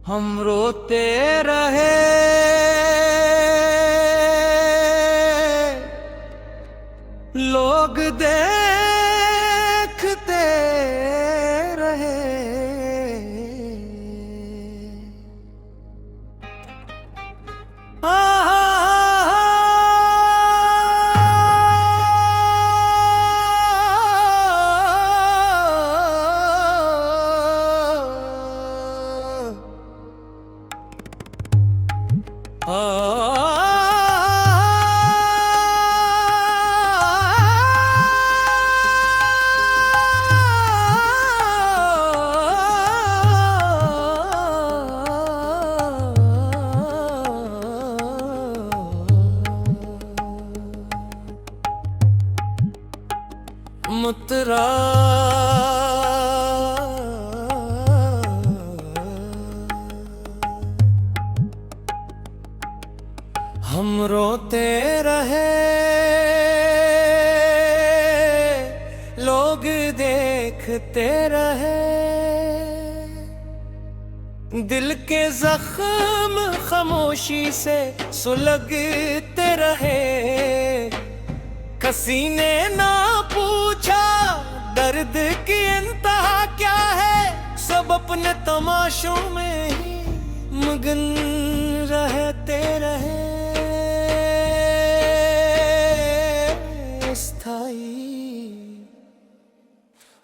हम रोते रहे, लोग देखते रहे। मुतरा हम रोते रहे, लोग देखते रहे। दिल के जख्म खामोशी से सुलगते रहे। किसी ने ना पूछा दर्द की इंतहा क्या है, सब अपने तमाशों में ही मगन रहते रहे। स्थाई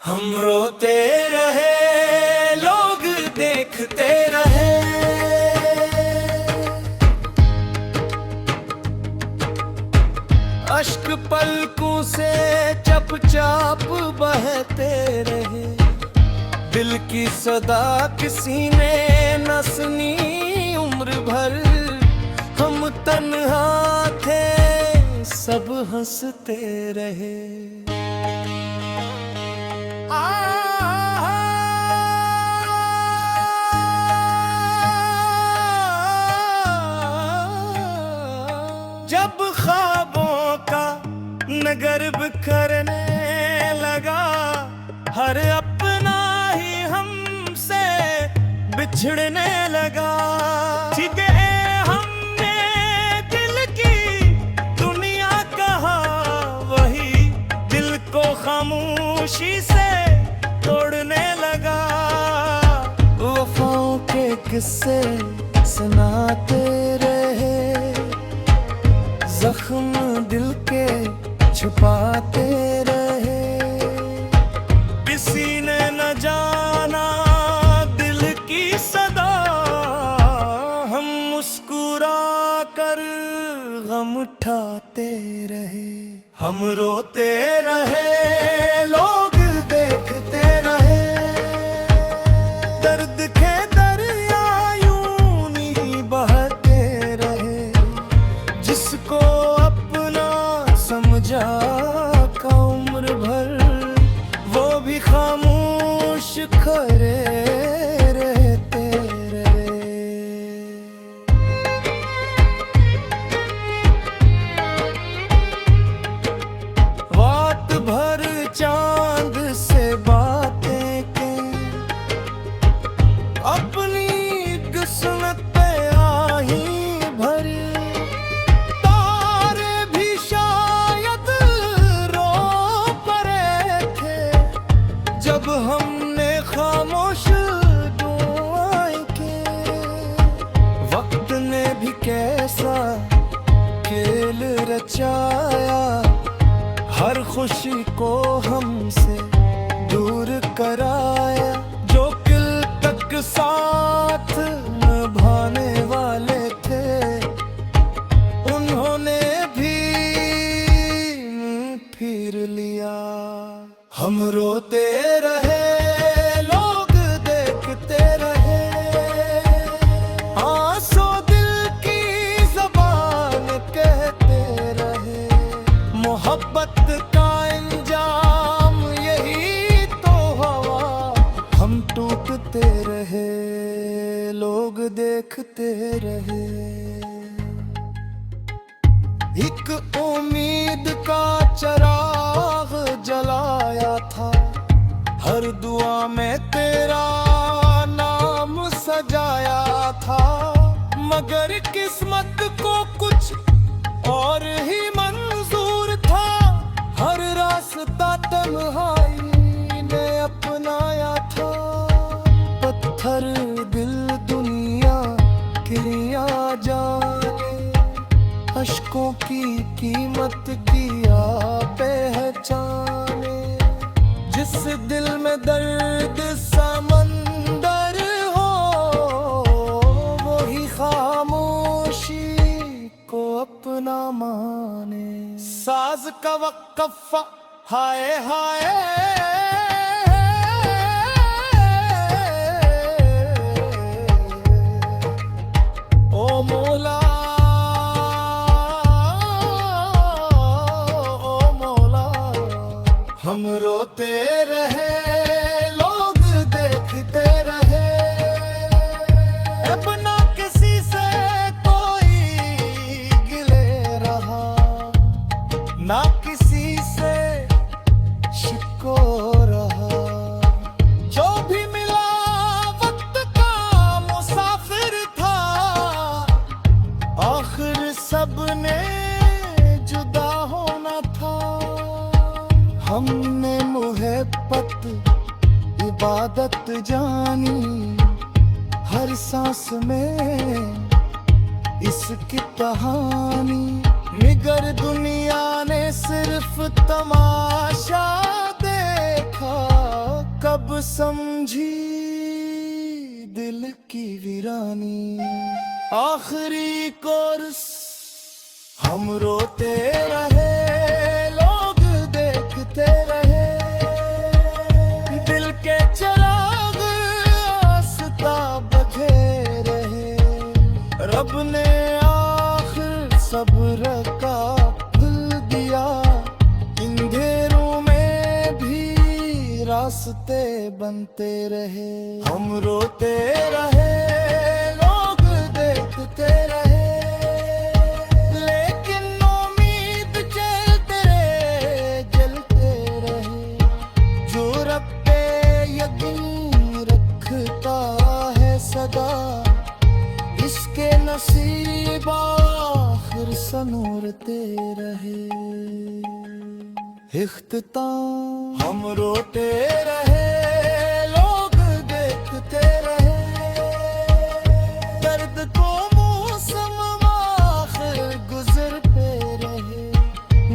हम रोते रहे, लोग देखते रहे। अश्क पलकों से चपचाप बहते रहे। दिल की सदा किसी ने न सुनी उम्र भर। हम तन्हा थे, सब हंसते रहे। जब ख्वाबों का नगर बिखरने लगा, हर अपना ही हमसे बिछड़ने लगा। ठीक है, हमने दिल की दुनिया कहा, वही दिल को खामोशी से तोड़ने लगा। वफाओं के किस्से सुनाते रहे, जख्म दिल के छुपाते रहे। किसी ने न जाना दिल की सदा, हम मुस्कुरा कर गम उठाते रहे। हम रोते रहे, लोग देखते रहे। दर्द के दरिया यूं ही बहते रहे। जिसको अपना समझा का उम्र भर, वो भी खामोश खड़े रहते रहे। रात भर चांद से बातें की, अपनी किस्मत पे आही भरी। तारे भी शायद रो पड़े थे, जब हमने खामोश दुआएं की। वक्त ने भी कैसा खेल रचाया, हर खुशी को हमसे दूर कराया। जो किल तक साथ निभाने वाले थे, उन्होंने भी फिर लिया। हम रोते रहे, लोग देखते रहे। आंसू दिल की ज़बान कहते रहे। मोहब्बत का अंजाम यही तो हवा, हम टूटते रहे, लोग देखते रहे। एक उम्मीद का चरा जिस दिल में दर्द समंदर हो, वही खामोशी को अपना माने। साज का वक़्फ़ा हाय हाय, ओ मौला ओ मौला। हम रोते रहे लोग देखते रहे, अब ना किसी से कोई गिले रहा, ना किसी से शिको रहा। जो भी मिला वक्त का मुसाफिर था, आखिर सबने जुदा होना था। हमने मुहब्बत इबादत जानी, हर सांस में इसकी कहानी। मगर दुनिया ने सिर्फ तमाशा देखा, कब समझी दिल की वीरानी। आखिरी कोर्स हम रोते रहे लोग देखते रहे, दिल के चिराग आस्था बुझे रहे। रब ने आखिर सब्र का फल दिया, अंधेरों में भी रास्ते बनते रहे। हम रोते रहे लोग देखते रहे, लेकिन उम्मीद जलते रहे जलते रहे। जो रब पे यकीन रखता है सदा, इसके नसीब आखिर संवरते रहे। इख्तिताम हम रोते रहे लोग देखते रहे, दर्द को मौसम आखिर गुजरते रहे।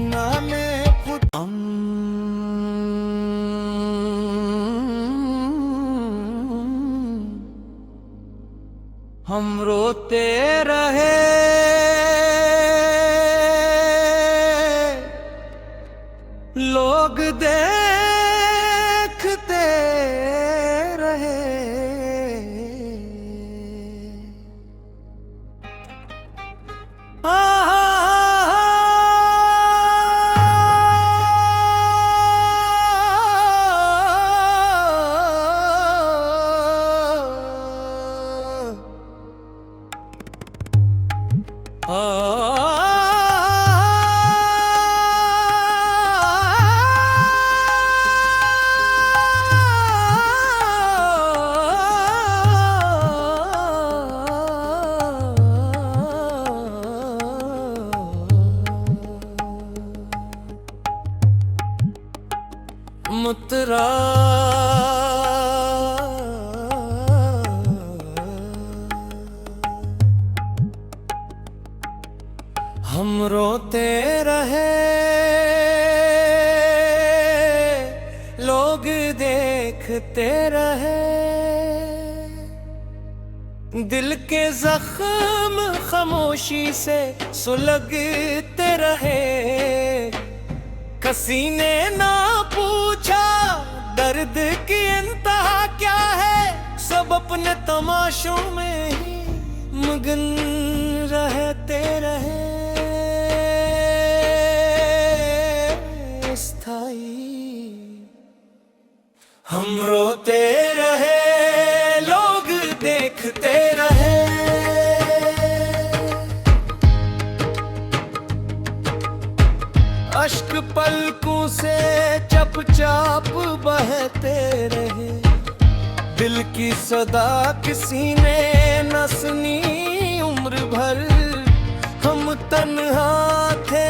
नामे खुद हम रोते रहे लोग देखते रहे। मुतरा हम रोते रहे लोग देखते रहे, दिल के जख्म खामोशी से सुलगते रहे। किसी ने ना पूछा दर्द की इंतहा क्या है, सब अपने तमाशों में ही मगन रहते रहे। स्थाई हम रोते रहे लोग देखते रहे, अश्क पलकों से चपचाप बहते रहे। दिल की सदा किसी ने न सुनी उम्र भर, हम तन्हा थे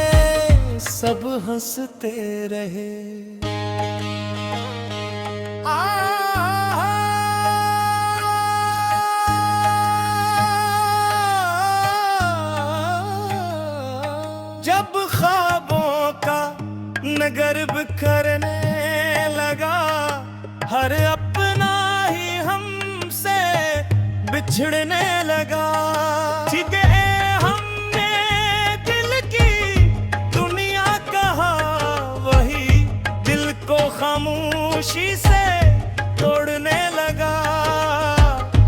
सब हंसते रहे। जब ख्वाबों का नगर बिखरने लगा, हर अपना ही हमसे बिछड़ने लगा। ठीक है हमने दिल की दुनिया कहा, वही दिल को खामोशी से तोड़ने लगा।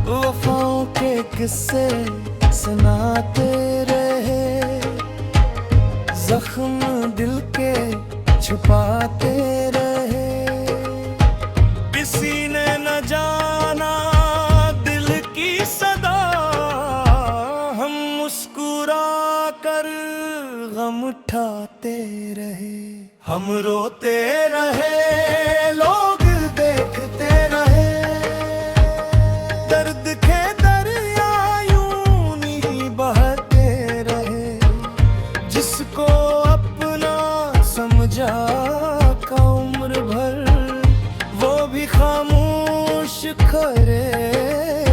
वफाओं के किस्से सुनाते रहे, जख्म दिल के छुपाते रहे। किसी ने न जाना दिल की सदा, हम मुस्कुरा कर गम उठाते रहे। हम रोते रहे, लोग देखते रहे, दर्द के दरिया यूं ही बहते रहे। जिसको अपना समझा का उम्र भर, वो भी खामोश खड़े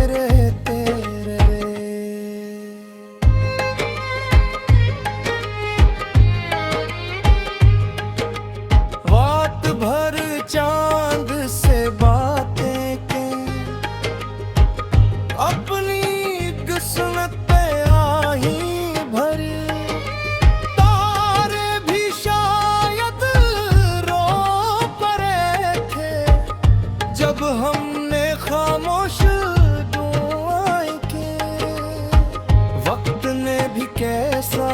रहते रहे। रात भर चांद से बातें के, अपनी किस्मत पे आही भरी। तारे भी शायद रो पड़े थे, जब हमने खामोश दुआएं की। वक्त ने भी कैसा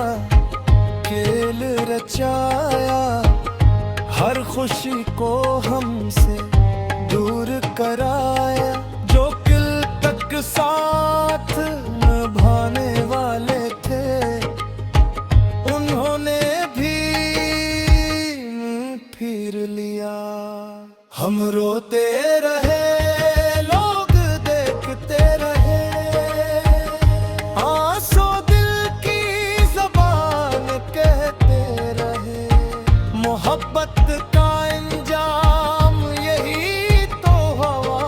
खेल रचाया, हर खुशी को हमसे दूर कराया। जो किल तक साथ निभाने वाले थे, उन्होंने भी फिर लिया। हम रोते रहे, लोग देखते रहे, आंसू दिल की ज़बान कहते रहे। मोहब्बत का अंजाम यही तो हवा,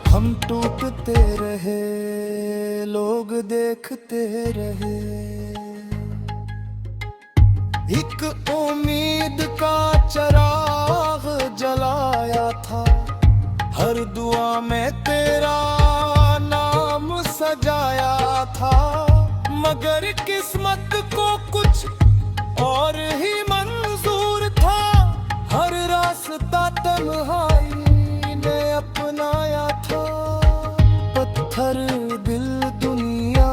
हम टूटते रहे, लोग देखते रहे। एक उम्मीद का चिराग जलाया था, हर दुआ में तेरा नाम सजाया था। मगर किस्मत को कुछ और ही मंजूर था, हर रास्ता तन्हाई ने अपनाया था। पत्थर दिल दुनिया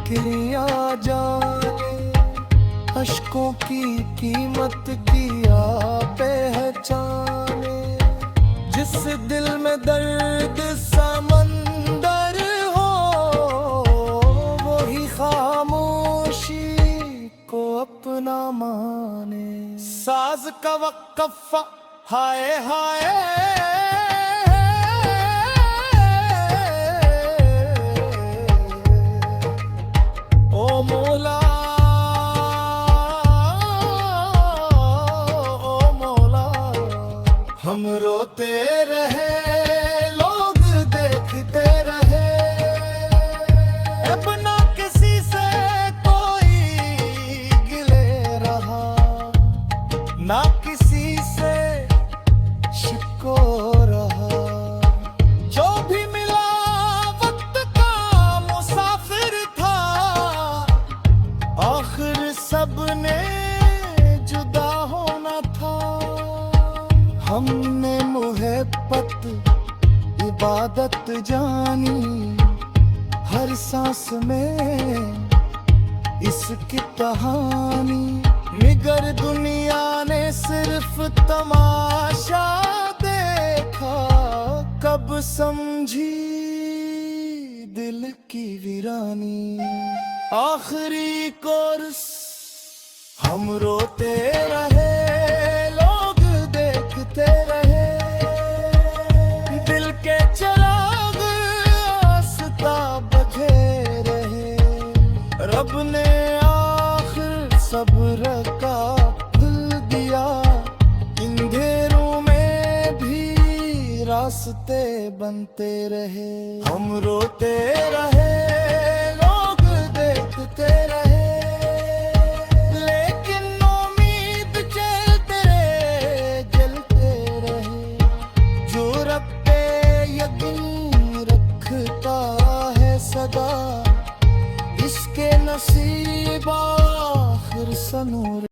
क्रिया जाने, अश्कों की कीमत किया पहचाने। जिस दिल में दर्द समंदर हो, वही खामोशी को अपना माने। साज का वक़्फ़ा हाय हाय, ओ मौला, हम रोते रहे, लोग देखते रहे। अपना किसी से कोई गिले रहा, ना किसी से शिको रहा। जो भी मिला वक्त का मुसाफिर था, आखिर सबने जुदा होना था। हमने मुहब्बत इबादत जानी, हर सांस में इसकी कहानी। मगर दुनिया ने सिर्फ तमाशा देखा, कब समझी दिल की वीरानी। आखिरी कोर्स हम रोते रहे, लोग देखते रहे। दिल के चिराग आस्था बखे रहे, रब ने आखिर सब्र का दिल दिया। अंधेरों में भी रास्ते बनते रहे, हम रोते